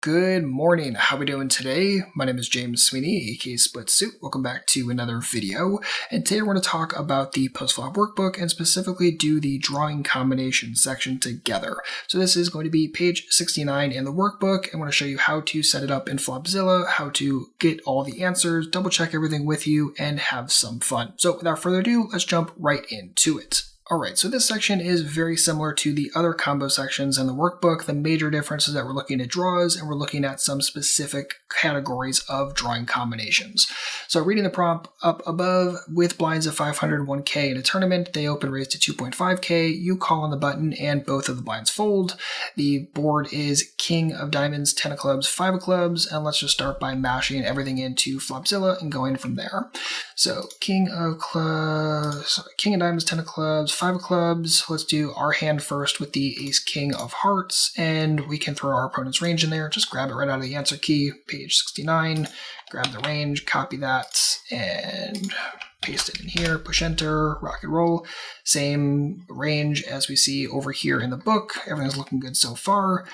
Good morning. How are we doing today? My name is James Sweeney, aka SplitSuit. Welcome back to another video. And today we're going to talk about the Postflop workbook and specifically do the drawing combination section together. So this is going to be page 69 in the workbook. I'm going to show you how to set it up in Flopzilla, how to get all the answers, double check everything with you, and have some fun. So without further ado, let's jump right into it. Alright, so this section is very similar to the other combo sections in the workbook. The major difference is that we're looking at draws and we're looking at some specific categories of drawing combinations. So reading the prompt up above, with blinds of 500, 1K in a tournament, they open raised to 2.5K, you call on the button and both of the blinds fold. The board is King of Diamonds, 10 of Clubs, 5 of Clubs, and let's just start by mashing everything into Flopzilla and going from there. So King of Diamonds, 10 of Clubs, 5 of Clubs. Let's do our hand first with the Ace King of Hearts, and we can throw our opponent's range in there. Just grab it right out of the answer key, page 69, grab the range, copy that, and paste it in here, push enter, rock and roll. Same range as we see over here in the book. Everything's looking good so far.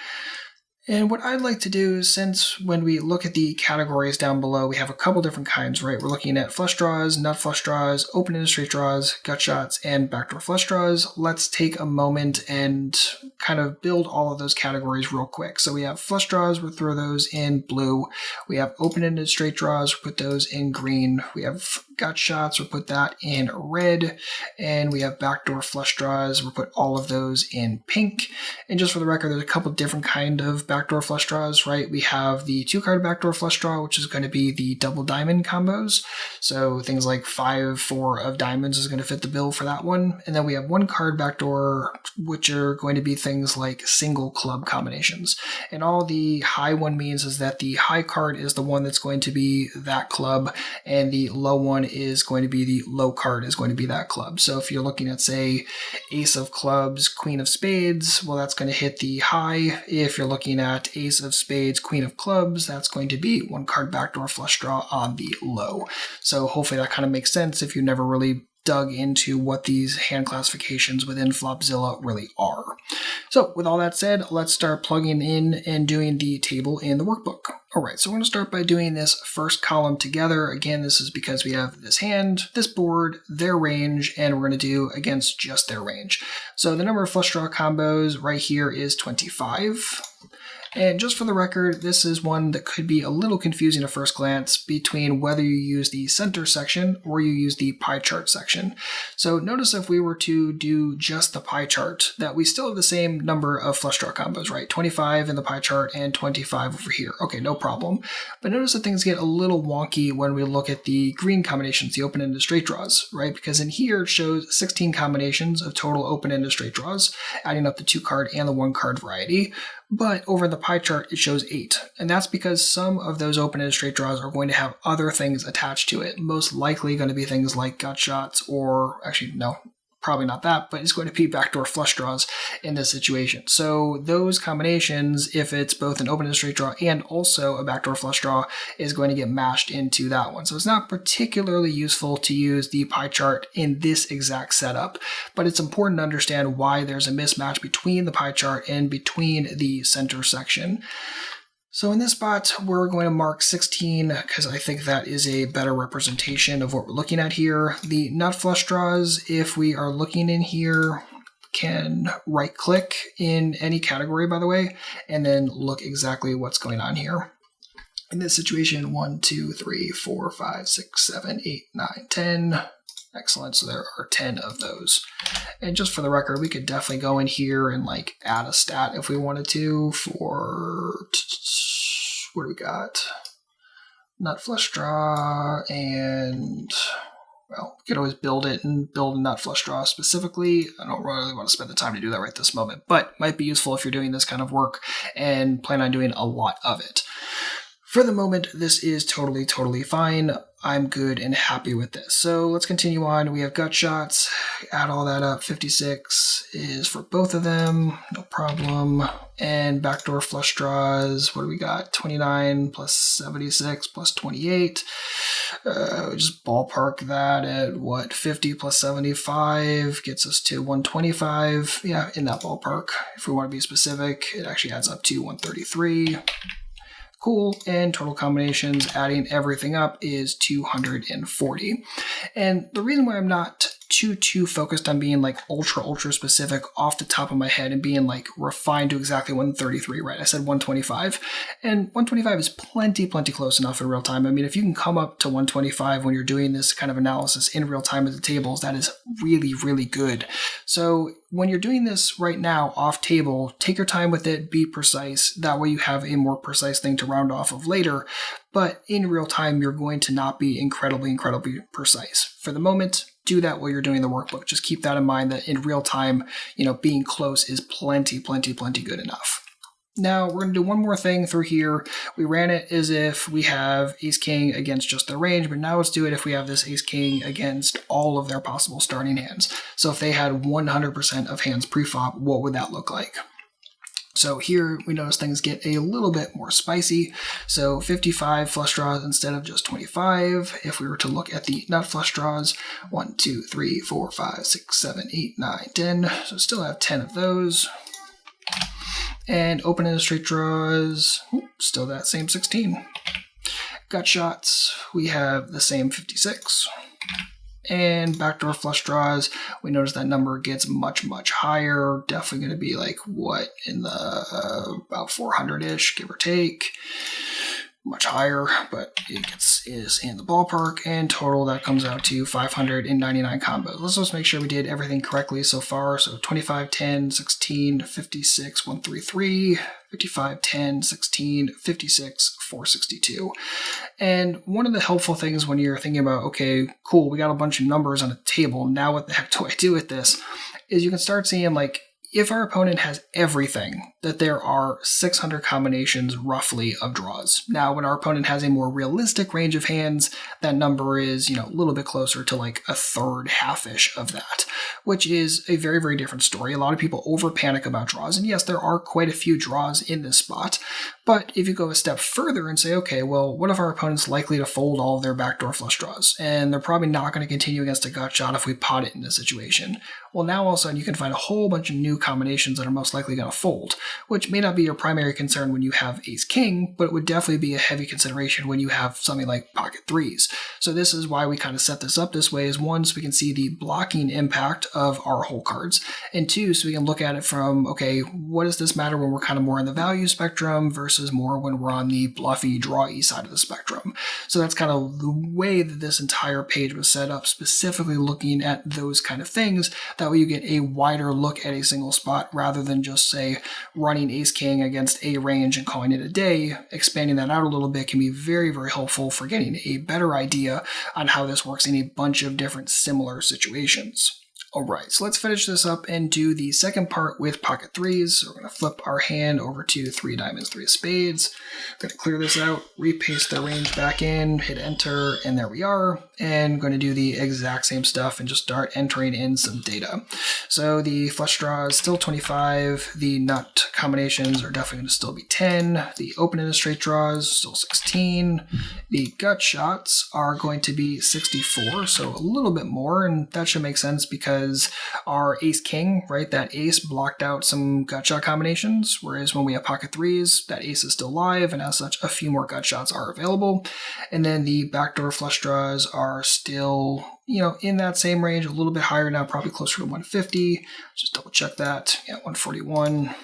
And what I'd like to do, since when we look at the categories down below, we have a couple different kinds, right? We're looking at flush draws, nut flush draws, open-ended straight draws, gut shots, and backdoor flush draws. Let's take a moment and kind of build all of those categories real quick. So we have flush draws, we'll throw those in blue. We have open-ended straight draws, we'll put those in green. We have gut shots, we'll put that in red. And we have backdoor flush draws, we'll put all of those in pink. And just for the record, there's a couple different kind of backdoor flush draws, right? We have the 2-card backdoor flush draw, which is going to be the double diamond combos. So things like 5-4 of diamonds is going to fit the bill for that one. And then we have 1-card backdoor, which are going to be things like single club combinations. And all the high one means is that the high card is the one that's going to be that club, and the low one is going to be the low card is going to be that club. So if you're looking at, say, Ace of Clubs, Queen of Spades, well, that's going to hit the high. If you're looking at Ace of Spades, Queen of Clubs, that's going to be 1-card backdoor flush draw on the low. So hopefully that kind of makes sense if you never really dug into what these hand classifications within Flopzilla really are. So with all that said, let's start plugging in and doing the table in the workbook. Alright, so we're going to start by doing this first column together. Again, this is because we have this hand, this board, their range, and we're going to do against just their range. So the number of flush draw combos right here is 25. And just for the record, this is one that could be a little confusing at first glance between whether you use the center section or you use the pie chart section. So notice if we were to do just the pie chart, that we still have the same number of flush draw combos, right? 25 in the pie chart and 25 over here. Okay, no problem. But notice that things get a little wonky when we look at the green combinations, the open-ended straight draws, right? Because in here it shows 16 combinations of total open-ended straight draws, adding up the 2-card and the 1-card variety. But over in the pie chart, it shows 8. And that's because some of those open-ended straight draws are going to have other things attached to it. Most likely going to be things like gut shots, or actually, no, probably not that, but it's going to be backdoor flush draws in this situation. So those combinations, if it's both an open-ended straight draw and also a backdoor flush draw, is going to get mashed into that one. So it's not particularly useful to use the pie chart in this exact setup, but it's important to understand why there's a mismatch between the pie chart and between the center section. So in this spot, we're going to mark 16 because I think that is a better representation of what we're looking at here. The nut flush draws, if we are looking in here, can right-click in any category, by the way, and then look exactly what's going on here. In this situation, 1, 2, 3, 4, 5, 6, 7, 8, 9, 10. Excellent, so there are 10 of those. And just for the record, we could definitely go in here and like add a stat if we wanted to for, what do we got? Nut flush draw, and well, we could always build it and build a nut flush draw specifically. I don't really want to spend the time to do that right this moment, but might be useful if you're doing this kind of work and plan on doing a lot of it. For the moment, this is totally fine. I'm good and happy with this. So let's continue on. We have gut shots. Add all that up. 56 is for both of them. No problem. And backdoor flush draws. What do we got? 29 plus 76 plus 28. Just ballpark that at what? 50 plus 75 gets us to 125. Yeah, in that ballpark. If we want to be specific, it actually adds up to 133. Cool, and total combinations, adding everything up, is 240. And the reason why I'm not too focused on being like ultra specific off the top of my head and being like refined to exactly 133, right? I said 125, and 125 is plenty close enough in real time. I mean, if you can come up to 125 when you're doing this kind of analysis in real time with the tables, that is really good. So when you're doing this right now off table, take your time with it, be precise. That way you have a more precise thing to round off of later. But in real time, you're going to not be incredibly precise. For the moment, do that while you're doing the workbook. Just keep that in mind that in real time, being close is plenty good enough. Now, we're going to do one more thing through here. We ran it as if we have ace-king against just their range, but now let's do it if we have this ace-king against all of their possible starting hands. So if they had 100% of hands pre-flop, what would that look like? So here we notice things get a little bit more spicy. So 55 flush draws instead of just 25. If we were to look at the nut flush draws, 1, 2, 3, 4, 5, 6, 7, 8, 9, 10. So still have 10 of those. And open-ended straight draws, still that same 16. Gut shots, we have the same 56. And backdoor flush draws, we notice that number gets much higher. Definitely going to be like, what, in the about 400-ish, give or take. Much higher, but is in the ballpark. And total, that comes out to 599 combos. Let's just make sure we did everything correctly so far. So 25, 10, 16, 56, 133, 55, 10, 16, 56, 462. And one of the helpful things when you're thinking about, okay, cool, we got a bunch of numbers on a table, now what the heck do I do with this? Is you can start seeing, like, if our opponent has everything, that there are 600 combinations roughly of draws. Now, when our opponent has a more realistic range of hands, that number is, a little bit closer to like a third, half-ish of that, which is a very different story. A lot of people over panic about draws, and yes, there are quite a few draws in this spot. But if you go a step further and say, okay, well, what if our opponent's likely to fold all of their backdoor flush draws? And they're probably not going to continue against a gut shot if we pot it in this situation. Well, now all of a sudden you can find a whole bunch of new combinations that are most likely going to fold, which may not be your primary concern when you have ace-king, but it would definitely be a heavy consideration when you have something like pocket threes. So this is why we kind of set this up this way, is one, so we can see the blocking impact of our whole cards, and two, so we can look at it from, okay, what does this matter when we're kind of more in the value spectrum versus more when we're on the bluffy, drawy side of the spectrum. So that's kind of the way that this entire page was set up, specifically looking at those kind of things. That way you get a wider look at a single spot rather than just, say, running ace-king against a range and calling it a day. Expanding that out a little bit can be very helpful for getting a better idea on how this works in a bunch of different similar situations. Alright, so let's finish this up and do the second part with pocket threes. So we're going to flip our hand over to 3 diamonds, 3 of spades. I'm going to clear this out, repaste the range back in, hit enter, and there we are. And going to do the exact same stuff and just start entering in some data. So the flush draw is still 25. The nut combinations are definitely going to still be 10. The open-ended straight draws still 16. The gut shots are going to be 64, so a little bit more, and that should make sense because our ace-king, right, that ace blocked out some gut shot combinations, whereas when we have pocket threes, that ace is still live, and as such, a few more gut shots are available. And then the backdoor flush draws are still, in that same range, a little bit higher now, probably closer to 150. Just double check that. Yeah, 141.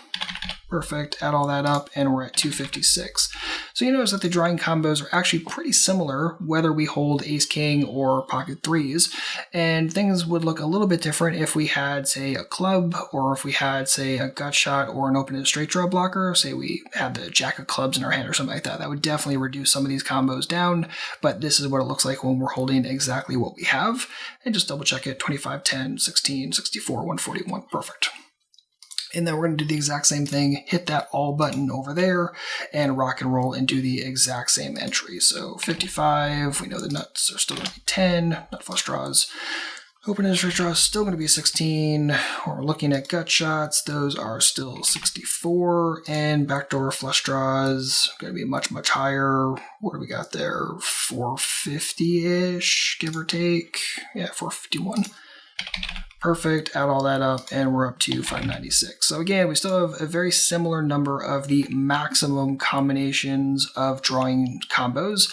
Perfect. Add all that up, and we're at 256. So you notice that the drawing combos are actually pretty similar, whether we hold ace-king or pocket threes, and things would look a little bit different if we had, say, a club, or if we had, say, a gut shot or an open-ended straight draw blocker. Say we had the jack of clubs in our hand or something like that. That would definitely reduce some of these combos down, but this is what it looks like when we're holding exactly what we have. And just double check it, 25, 10, 16, 64, 141, perfect. And then we're going to do the exact same thing, hit that all button over there, and rock and roll and do the exact same entry. So 55, we know the nuts are still going to be 10, nut flush draws. Open-ended straight draws still going to be 16. We're looking at gut shots, those are still 64, and backdoor flush draws going to be much higher. What do we got there? 450-ish, give or take. Yeah, 451. Perfect, add all that up, and we're up to 596. So again, we still have a very similar number of the maximum combinations of drawing combos,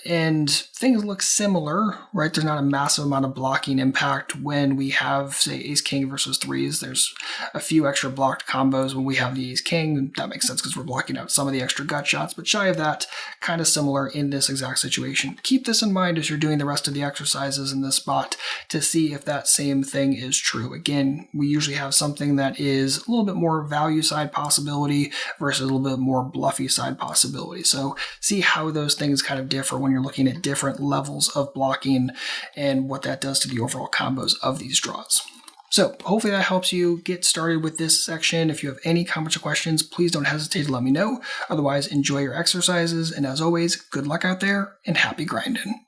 and things look similar, right? There's not a massive amount of blocking impact when we have, say, ace-king versus threes. There's a few extra blocked combos when we have the ace-king. That makes sense because we're blocking out some of the extra gut shots, but shy of that, kind of similar in this exact situation. Keep this in mind as you're doing the rest of the exercises in this spot to see if that same thing is true. Again, we usually have something that is a little bit more value side possibility versus a little bit more bluffy side possibility. So see how those things kind of differ when you're looking at different levels of blocking and what that does to the overall combos of these draws. So hopefully that helps you get started with this section. If you have any comments or questions, please don't hesitate to let me know. Otherwise, enjoy your exercises. And as always, good luck out there and happy grinding.